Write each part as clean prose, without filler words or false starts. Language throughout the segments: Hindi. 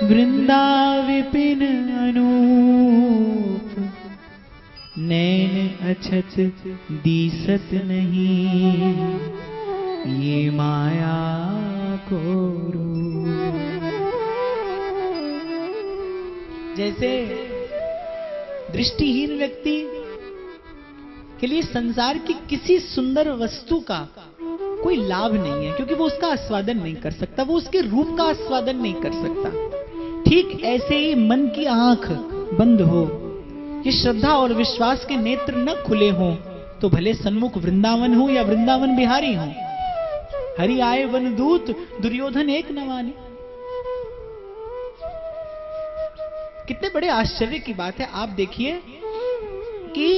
वृंदा विपिन अनूप, नैन अछत दीसत नहीं, ये माया को रूप। जैसे दृष्टिहीन व्यक्ति के लिए संसार की किसी सुंदर वस्तु का कोई लाभ नहीं है, क्योंकि वो उसका आस्वादन नहीं कर सकता, वो उसके रूप का आस्वादन नहीं कर सकता। ठीक ऐसे ही मन की आंख बंद हो, ये श्रद्धा और विश्वास के नेत्र न खुले हों, तो भले सन्मुख वृंदावन हो या वृंदावन बिहारी हो, हरि आए वन दूत दुर्योधन एक न माने। कितने बड़े आश्चर्य की बात है। आप देखिए कि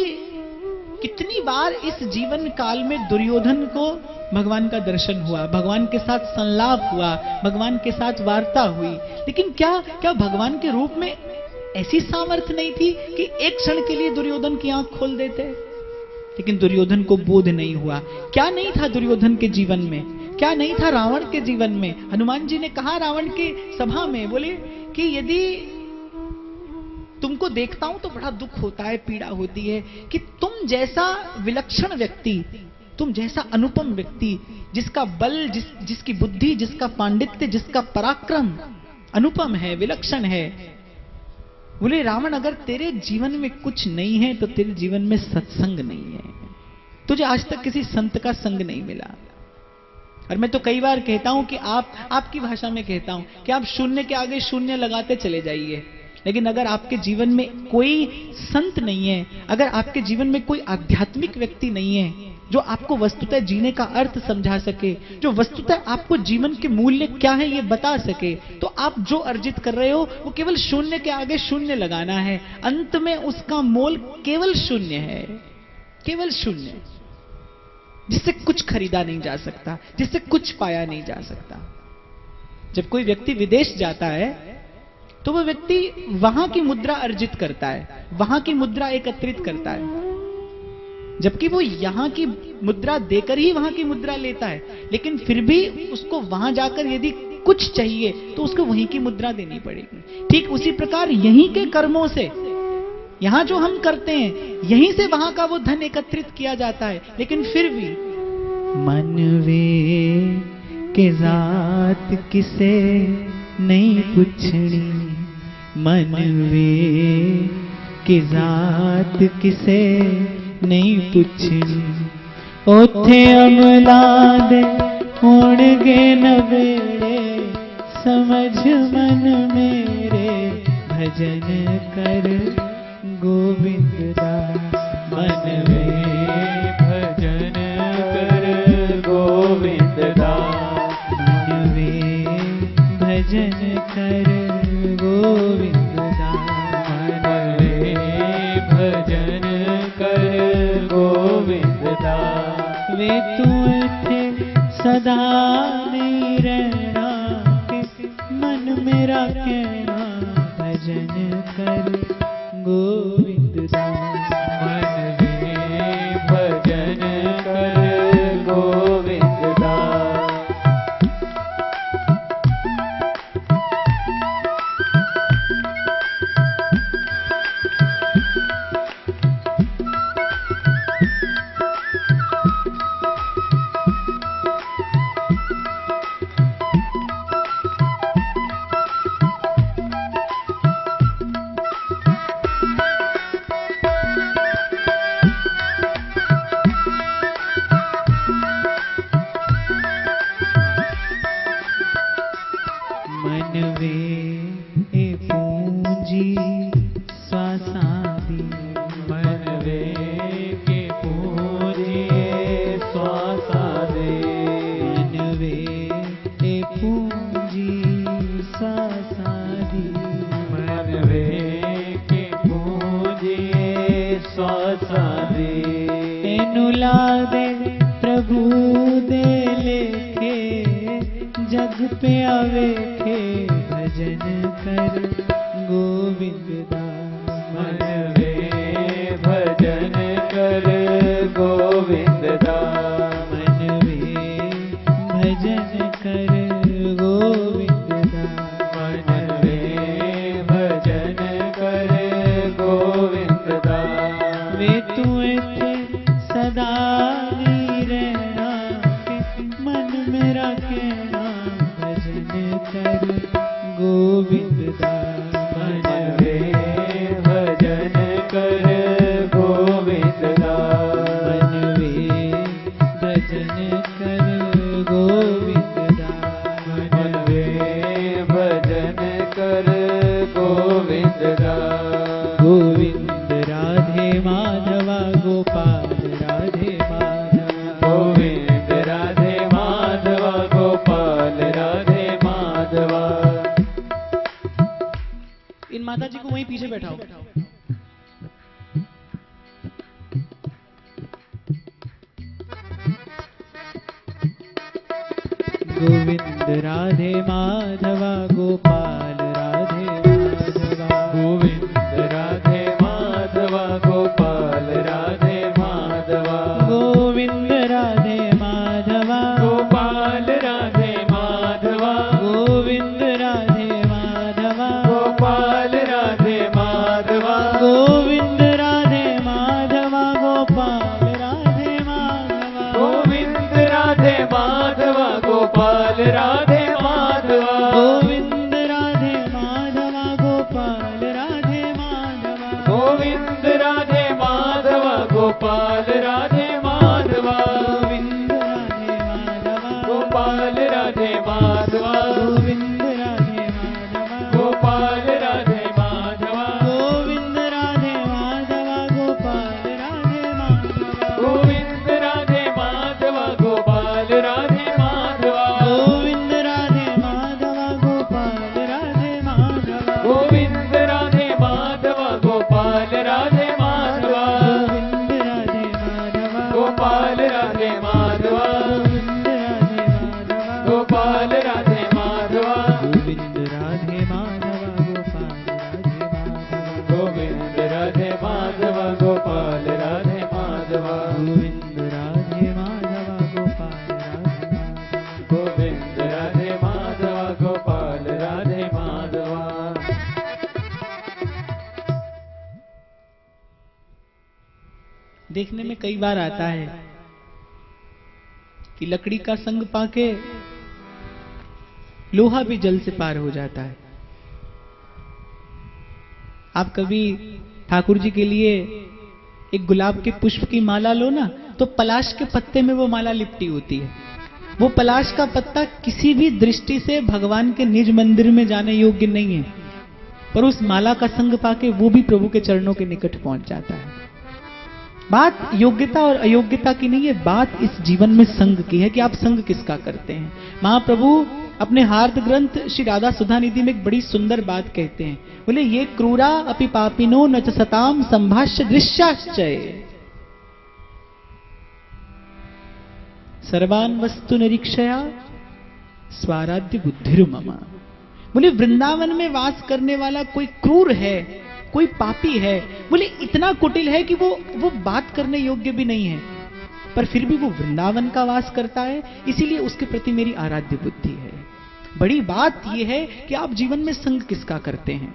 कितनी बार इस जीवन काल में दुर्योधन को भगवान का दर्शन हुआ, भगवान के साथ संलाप हुआ, भगवान के साथ वार्ता हुई, लेकिन क्या भगवान के रूप में ऐसी सामर्थ्य नहीं थी कि एक क्षण के लिए दुर्योधन की आंख खोल देते? लेकिन दुर्योधन को बोध नहीं हुआ। क्या नहीं था दुर्योधन के जीवन में, क्या नहीं था रावण के जीवन में? हनुमान जी ने कहा रावण के सभा में, बोले कि यदि तुमको देखता हूं तो बड़ा दुख होता है, पीड़ा होती है कि तुम जैसा विलक्षण व्यक्ति, तुम जैसा अनुपम व्यक्ति, जिसका बल, जिसकी बुद्धि, जिसका पांडित्य, जिसका पराक्रम अनुपम है, विलक्षण है, बोले रावण अगर तेरे जीवन में कुछ नहीं है तो तेरे जीवन में सत्संग नहीं है, तुझे आज तक किसी संत का संग नहीं मिला। और मैं तो कई बार कहता हूं कि आपकी भाषा में कहता हूं कि आप शून्य के आगे शून्य लगाते चले जाइए, लेकिन अगर आपके जीवन में कोई संत नहीं है, अगर आपके जीवन में कोई आध्यात्मिक व्यक्ति नहीं है जो आपको वस्तुतः जीने का अर्थ समझा सके, जो वस्तुतः आपको जीवन के मूल्य क्या है ये बता सके, तो आप जो अर्जित कर रहे हो वो केवल शून्य के आगे शून्य लगाना है। अंत में उसका मोल केवल शून्य है, केवल शून्य, जिससे कुछ खरीदा नहीं जा सकता, जिससे कुछ पाया नहीं जा सकता। जब कोई व्यक्ति विदेश जाता है तो वह व्यक्ति वहां की मुद्रा अर्जित करता है, वहां की मुद्रा एकत्रित करता है, जबकि वो यहां की मुद्रा देकर ही वहां की मुद्रा लेता है, लेकिन फिर भी उसको वहां जाकर यदि कुछ चाहिए तो उसको वहीं की मुद्रा देनी पड़ेगी। ठीक उसी प्रकार यहीं के कर्मों से, यहां जो हम करते हैं यहीं से वहां का वो धन एकत्रित किया जाता है, लेकिन फिर भी मन वे के जात किसे नहीं पूछनी, मन वे की जात किसे नहीं पूछनी, ओथे अमला दे होणगे नवेड़े, समझ मन मेरे भजन कर गोविंद दास। मन वे भजन कर गोविंद दास, मन वे भजन कर गोविंद दास, मन वे भजन कर गोविंद दास। वे तू थे सदा नहीं रहना, मन मेरा कहना भजन कर गोविंद दास, मन वे भजन कर गोविंद दास। भजन कर गोविंद दास, मन वे गोविंद दास। मन वे भजन कर गोविंद दास। मन वे भजन कर गोविंद दास। मन वे भजन कर गोविंद दास। गोविंद राधे माधवा गोपाल राधे माधवा। गोविंद राधे माधवा गोपाल राधे माधवा। इन माता जी को वहीं पीछे बैठाओ। गोविंद राधे माधवा गोपाल राधे माधवा। गोविंद राधे माधवा गोपाल राधे माधवा। गोविंद राधे माधवा गोपाल राधे माधवा। गोविंद राधे माधवा गोपाल राधे माधवा। गोविंद राधे माधवा गोपाल राधे माधवा। गोविंद राधे माधवा गोपाल राधे माधवा। गोविंद राधे माधवा गोपाल राधे माधवा। गोविंद राधे माधवा गोपाल राधे माधवा। गोविंद राधे माधवा गोपाल राधे माधवा। गोविंद राधे माधवा गोपाल राधे माधवा। गोविंद राधे माधवा गोपाल राधे माधवा। गोविंद राधे माधवा गोपाल राधे माधवा। गोविंद राधे माधवा गोपाल राधे माधवा। गोविंद राधे माधवा गोपाल राधे माधवा। गोविंद राधे माधवा गोपाल राधे माधवा। गोविंद राधे माधवा गोपाल राधे माधवा। गोविंद राधे माधवा गोपाल राधे माधवा। गोविंद राधे माधवा गोपाल राधे माधवा। गोविंद राधे माधवा गोपाल राधे माधवा। देखने में कई बार आता है कि लकड़ी का संग पाके लोहा भी जल से पार हो जाता है। आप कभी ठाकुर जी के लिए एक गुलाब के पुष्प की माला लो ना, तो पलाश के पत्ते में वो माला लिपटी होती है। वो पलाश का पत्ता किसी भी दृष्टि से भगवान के निज मंदिर में जाने योग्य नहीं है, पर उस माला का संग पाके वो भी प्रभु के चरणों के निकट पहुंच जाता है। बात योग्यता और अयोग्यता की नहीं है, बात इस जीवन में संग की है कि आप संग किसका करते हैं। महाप्रभु अपने हार्द ग्रंथ श्री राधा सुधा निधि में एक बड़ी सुंदर बात कहते हैं। बोले ये क्रूरा अपि पापिनो न च सताम संभाष्य दृश्याश्चय सर्वान वस्तु निरीक्षया स्वाराध्य बुद्धिर्मम। बोले वृंदावन में वास करने वाला कोई क्रूर है, कोई पापी है, बोले इतना कुटिल है कि वो बात करने योग्य भी नहीं है, पर फिर भी वो वृंदावन का वास करता है, इसीलिए उसके प्रति मेरी आराध्य बुद्धि है। बड़ी बात यह है कि आप जीवन में संग किसका करते हैं,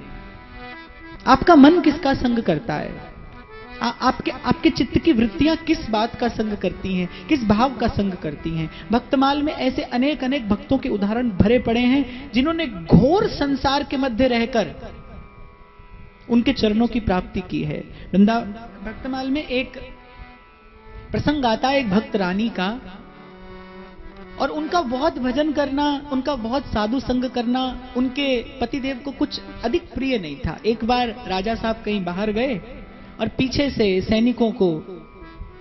आपका मन किसका संग करता है, आपके चित्त की वृत्तियां किस बात का संग करती हैं, किस भाव का संग करती हैं। भक्तमाल में ऐसे अनेक अनेक भक्तों के उदाहरण भरे पड़े हैं जिन्होंने घोर संसार के मध्य रहकर उनके चरणों की प्राप्ति की है। भक्तमाल में एक प्रसंग आता है एक भक्त रानी का, और उनका बहुत भजन करना, उनका बहुत साधु संग करना उनके पतिदेव को कुछ अधिक प्रिय नहीं था। एक बार राजा साहब कहीं बाहर गए और पीछे से सैनिकों को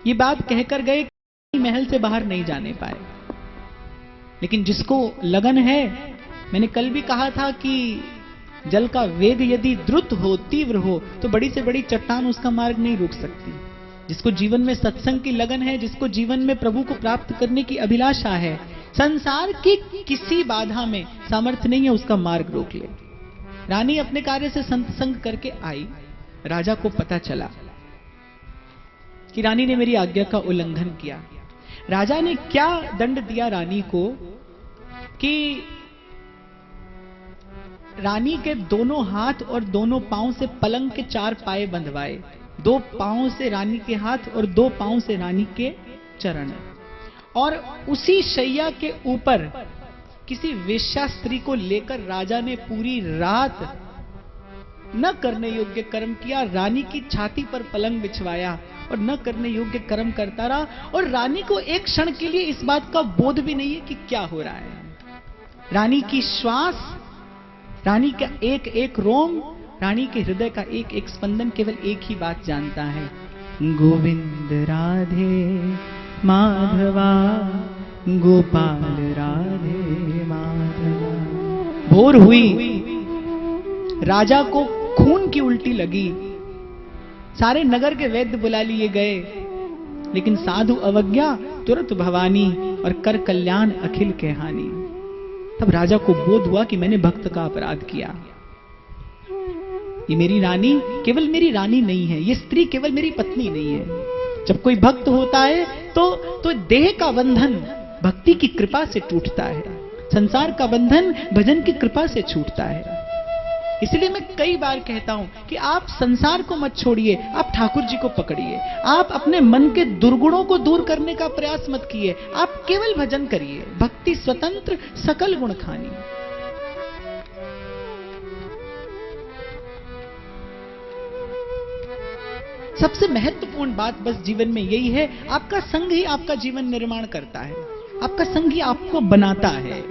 ये बात कहकर गए कि महल से बाहर नहीं जाने पाए। लेकिन जिसको लगन है, मैंने कल भी कहा था कि जल का वेग यदि द्रुत हो, तीव्र हो, तो बड़ी से बड़ी चट्टान उसका मार्ग नहीं रोक सकती। जिसको जीवन में सत्संग की लगन है, जिसको जीवन में प्रभु को प्राप्त करने की अभिलाषा है, संसार की किसी बाधा में सामर्थ्य नहीं है उसका मार्ग रोक ले। रानी अपने कार्य से संत संग करके आई। राजा को पता चला कि रानी ने मेरी आज्ञा का उल्लंघन किया। राजा ने क्या दंड दिया रानी को कि रानी के दोनों हाथ और दोनों पांव से पलंग के 4 पाए बंधवाए। 2 पांव से रानी के हाथ और 2 पांव से रानी के चरण, और उसी शैया के ऊपर किसी वेश्या स्त्री को लेकर राजा ने पूरी रात न करने योग्य कर्म किया, रानी की छाती पर पलंग बिछवाया और न करने योग्य कर्म करता रहा, और रानी को एक क्षण के लिए इस बात का बोध भी नहीं है कि क्या हो रहा है। रानी की श्वास, रानी का एक एक रोम, रानी के हृदय का एक एक स्पंदन केवल एक ही बात जानता है, गोविंद राधे माधवा, गोपाल राधे माधवा। भोर हुई, राजा को खून की उल्टी लगी, सारे नगर के वैद्य बुला लिए गए, लेकिन साधु अवज्ञा तुरंत भवानी और कर कल्याण अखिल के हानि। तब राजा को बोध हुआ कि मैंने भक्त का अपराध किया। ये मेरी रानी केवल मेरी रानी नहीं है, ये स्त्री केवल मेरी पत्नी नहीं है। जब कोई भक्त होता है तो देह का बंधन भक्ति की कृपा से टूटता है, संसार का बंधन भजन की कृपा से छूटता है। इसलिए मैं कई बार कहता हूं कि आप संसार को मत छोड़िए, आप ठाकुर जी को पकड़िए। आप अपने मन के दुर्गुणों को दूर करने का प्रयास मत कीजिए, आप केवल भजन करिए। भक्ति स्वतंत्र सकल गुण खानी। सबसे महत्वपूर्ण बात बस जीवन में यही है, आपका संग ही आपका जीवन निर्माण करता है, आपका संग ही आपको बनाता है।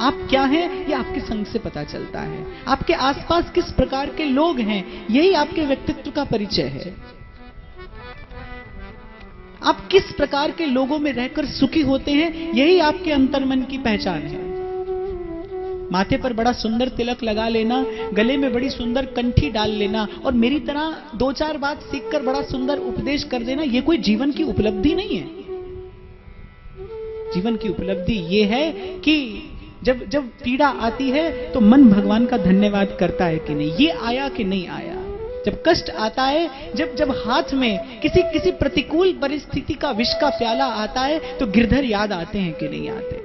आप क्या हैं ये आपके संग से पता चलता है। आपके आसपास किस प्रकार के लोग हैं यही आपके व्यक्तित्व का परिचय है। आप किस प्रकार के लोगों में रहकर सुखी होते हैं यही आपके अंतर्मन की पहचान है। माथे पर बड़ा सुंदर तिलक लगा लेना, गले में बड़ी सुंदर कंठी डाल लेना और मेरी तरह दो चार बात सीखकर बड़ा सुंदर उपदेश कर देना, यह कोई जीवन की उपलब्धि नहीं है। जीवन की उपलब्धि यह है कि जब पीड़ा आती है तो मन भगवान का धन्यवाद करता है कि नहीं, ये आया कि नहीं आया। जब कष्ट आता है, जब हाथ में किसी प्रतिकूल परिस्थिति का विष का प्याला आता है तो गिरधर याद आते हैं कि नहीं आते,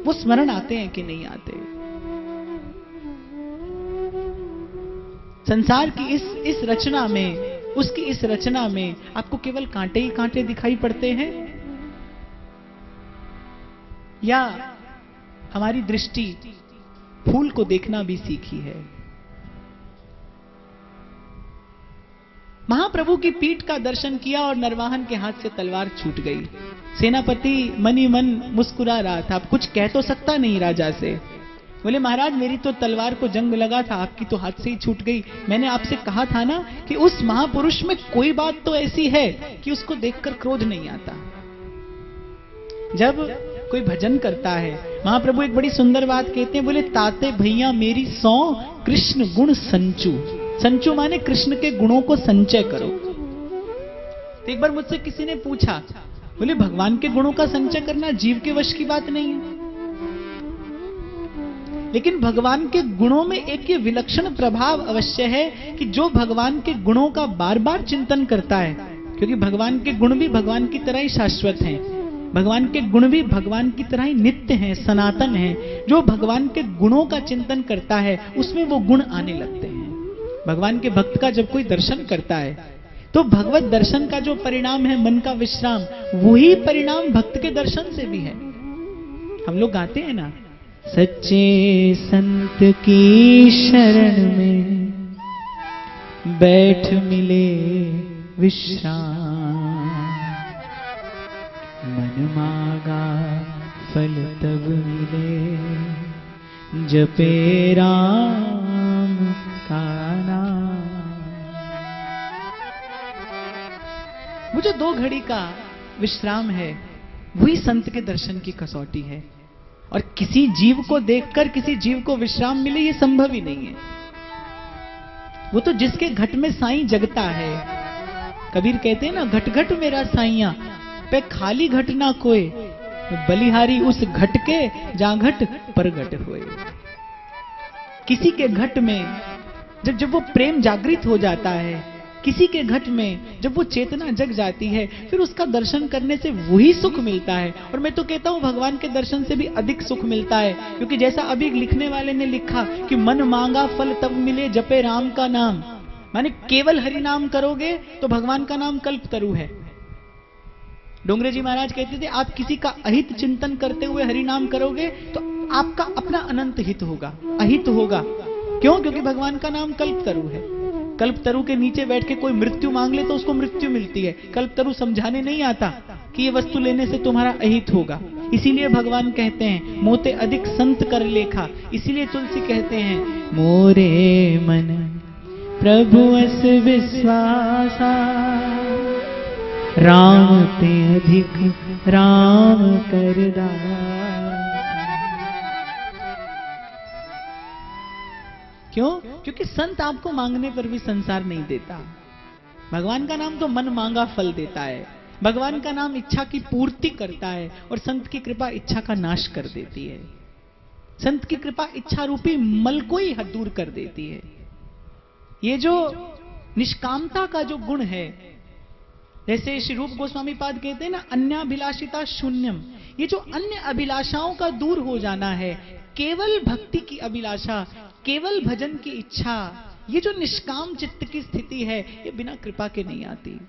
वो स्मरण आते हैं कि नहीं आते। संसार की इस रचना में, उसकी इस रचना में आपको केवल कांटे ही कांटे दिखाई पड़ते हैं, या हमारी दृष्टि फूल को देखना भी सीखी है। महाप्रभु की पीठ का दर्शन किया और नरवाहन के हाथ से तलवार छूट गई। सेनापति मन ही मन मुस्कुरा रहा था, अब कुछ कह तो सकता नहीं राजा से। बोले महाराज मेरी तो तलवार को जंग लगा था, आपकी तो हाथ से ही छूट गई। मैंने आपसे कहा था ना कि उस महापुरुष में कोई बात तो ऐसी है कि उसको देखकर क्रोध नहीं आता। जब कोई भजन करता है, महाप्रभु एक बड़ी सुंदर बात कहते हैं, बोले ताते भैया मेरी 100 कृष्ण गुण संचू। संचू माने कृष्ण के गुणों को संचय करो। तो एक बार मुझसे किसी ने पूछा, बोले भगवान के गुणों का संचय करना जीव के वश की बात नहीं है, लेकिन भगवान के गुणों में एक ये विलक्षण प्रभाव अवश्य है कि जो भगवान के गुणों का बार बार चिंतन करता है, क्योंकि भगवान के गुण भी भगवान की तरह ही शाश्वत हैं, भगवान के गुण भी भगवान की तरह ही नित्य हैं, सनातन हैं। जो भगवान के गुणों का चिंतन करता है उसमें वो गुण आने लगते हैं। भगवान के भक्त का जब कोई दर्शन करता है तो भगवत दर्शन का जो परिणाम है मन का विश्राम, वही परिणाम भक्त के दर्शन से भी है। हम लोग गाते हैं ना, सच्चे संत की शरण में बैठ मिले विश्राम, मन मांगा फल तब मिले, जपे राम का नाम। वो जो 2 घड़ी का विश्राम है वही संत के दर्शन की कसौटी है। और किसी जीव को देखकर किसी जीव को विश्राम मिले ये संभव ही नहीं है। वो तो जिसके घट में साईं जगता है। कबीर कहते हैं ना, घट घट मेरा साईया पे खाली घट ना कोई, बलिहारी उस घट के जहां घट प्रगट होए। किसी के घट में जब वो प्रेम जागृत हो जाता है, किसी के घट में जब वो चेतना जग जाती है, फिर उसका दर्शन करने से वही सुख मिलता है। और मैं तो कहता हूं भगवान के दर्शन से भी अधिक सुख मिलता है, क्योंकि जैसा अभी लिखने वाले ने लिखा कि मन मांगा फल तब मिले, जपे राम का नाम। माने केवल हरि नाम करोगे तो भगवान का नाम कल्पतरु है। डोंगरे जी महाराज कहते थे, आप किसी का अहित चिंतन करते हुए हरि नाम करोगे तो आपका अपना अनंत हित होगा, अहित होगा। क्यों? क्योंकि भगवान का नाम कल्पतरु है। कल्पतरु के नीचे बैठ के कोई मृत्यु मांग ले तो उसको मृत्यु मिलती है। कल्पतरु समझाने नहीं आता कि ये वस्तु लेने से तुम्हारा अहित होगा। इसीलिए भगवान कहते हैं मोते अधिक संत कर लेखा। इसीलिए तुलसी कहते हैं मोरे मन प्रभु अस विश्वासा, राम ते अधिक राम कर दासा। क्यों? क्योंकि संत आपको मांगने पर भी संसार नहीं देता। भगवान का नाम तो मन मांगा फल देता है। भगवान का नाम इच्छा की पूर्ति करता है और संत की कृपा इच्छा का नाश कर देती है। संत की कृपा इच्छा रूपी मल को ही दूर कर देती है। ये जो निष्कामता का जो गुण है, जैसे श्री रूप गोस्वामी पाद कहते हैं ना, अन्याभिलाषिता शून्यम। ये जो अन्य अभिलाषाओं का दूर हो जाना है, केवल भक्ति की अभिलाषा, केवल भजन की इच्छा, ये जो निष्काम चित्त की स्थिति है, ये बिना कृपा के नहीं आती।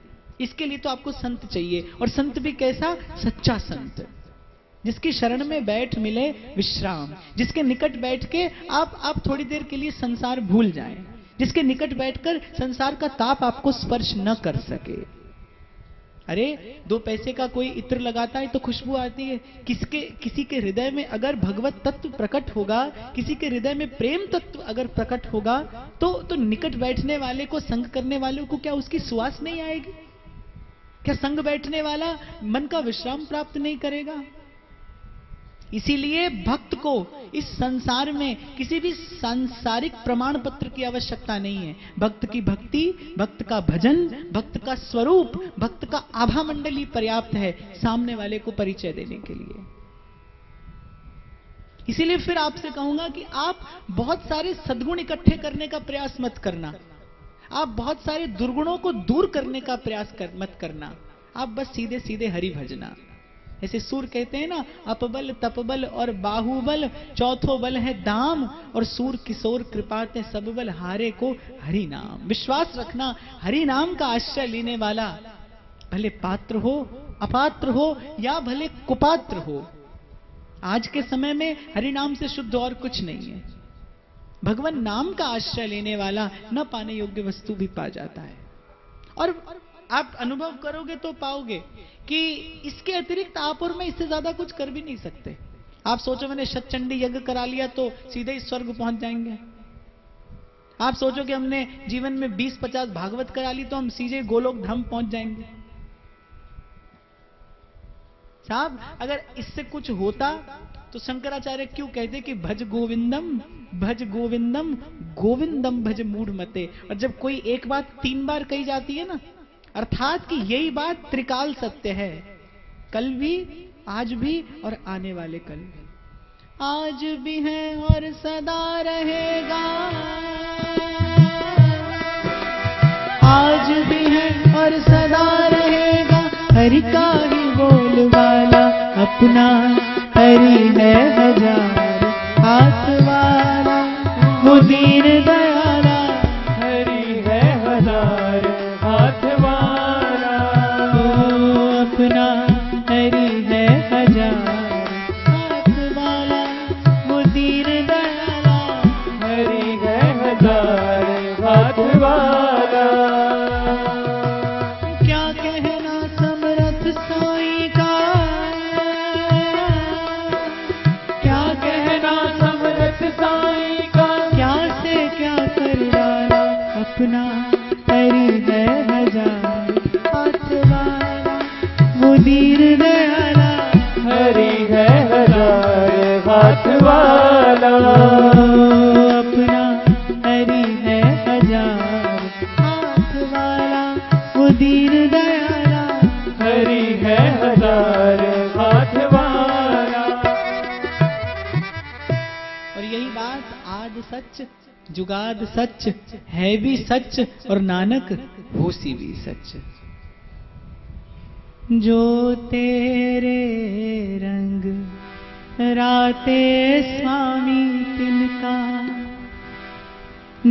इसके लिए तो आपको संत चाहिए, और संत भी कैसा? सच्चा संत, जिसकी शरण में बैठ मिले विश्राम, जिसके निकट बैठ के आप थोड़ी देर के लिए संसार भूल जाएं, जिसके निकट बैठकर संसार का ताप आपको स्पर्श न कर सके। अरे 2 पैसे का कोई इत्र लगाता है तो खुशबू आती है। किसी के हृदय में अगर भगवत तत्व प्रकट होगा, किसी के हृदय में प्रेम तत्व अगर प्रकट होगा, तो निकट बैठने वाले को, संग करने वाले को क्या उसकी सुवास नहीं आएगी? क्या संग बैठने वाला मन का विश्राम प्राप्त नहीं करेगा? इसीलिए भक्त को इस संसार में किसी भी सांसारिक प्रमाण पत्र की आवश्यकता नहीं है। भक्त की भक्ति, भक्त का भजन, भक्त का स्वरूप, भक्त का आभा मंडली पर्याप्त है सामने वाले को परिचय देने के लिए। इसीलिए फिर आपसे कहूंगा कि आप बहुत सारे सद्गुण इकट्ठे करने का प्रयास मत करना, आप बहुत सारे दुर्गुणों को दूर करने का प्रयास मत करना। आप बस सीधे सीधे हरि भजना। ऐसे सूर कहते हैं ना, अपबल तपबल और बाहुबल, चौथो बल है दाम, और सूर किशोर कृपाते सब बल हारे को हरि नाम। विश्वास रखना, हरि नाम का आश्रय लेने वाला भले पात्र हो, अपात्र हो या भले कुपात्र हो, आज के समय में हरि नाम से शुद्ध और कुछ नहीं है। भगवान नाम का आश्रय लेने वाला न पाने योग्य वस्तु भी पा जाता है। और आप अनुभव करोगे तो पाओगे कि इसके अतिरिक्त आप और मैं इससे ज्यादा कुछ कर भी नहीं सकते। आप सोचो मैंने शतचंडी यज्ञ करा लिया तो सीधे ही स्वर्ग पहुंच जाएंगे। आप सोचो कि हमने जीवन में 20-50 भागवत करा ली तो हम सीधे गोलोक धाम पहुंच जाएंगे। साहब अगर इससे कुछ होता तो शंकराचार्य क्यों कहते कि भज गोविंदम, भज गोविंदम, गोविंदम भज मूढ़ मते। और जब कोई एक बात 3 बार कही जाती है ना, अर्थात कि यही बात त्रिकाल सत्य है, कल भी, आज भी और आने वाले कल भी। आज भी है और सदा रहेगा, आज भी है और सदा रहेगा, हरि का ही बोलवाला अपना, हरि है हजार हाथ वाला, वो दीन दयाला, हरि है हजार हाथ वाला, अपना हरि है हजार हाथ वाला, वो दीन दयाला, हरि है हजार हाथ वाला। क्या कहना समर्थ साईं का, क्या कहना समर्थ साईं का, क्या से क्या कर डाला, अपना हरि है हजार हाथ वाला, वो दीन दयाला, हरि है हजार हाथ वाला, अपना हरि है हजार हाथ वाला, वो दीन दयाला, हरि है हजार हाथ वाला। और यही बात आद सच, जुगाद सच, है भी सच, और नानक होसी भी सच। जो तेरे रंग राते स्वामी तिनका,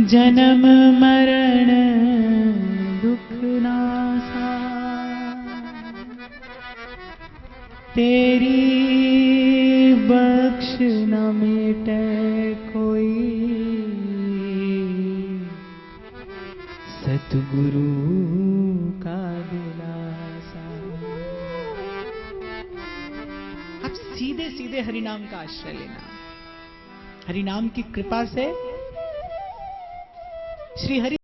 जन्म मरण दुख नासा, तेरी बख्श न मिटे कोई, सतगुरु का दिलासा। आप सीधे सीधे हरिनाम का आश्रय लेना। हरिनाम की कृपा से श्री हरि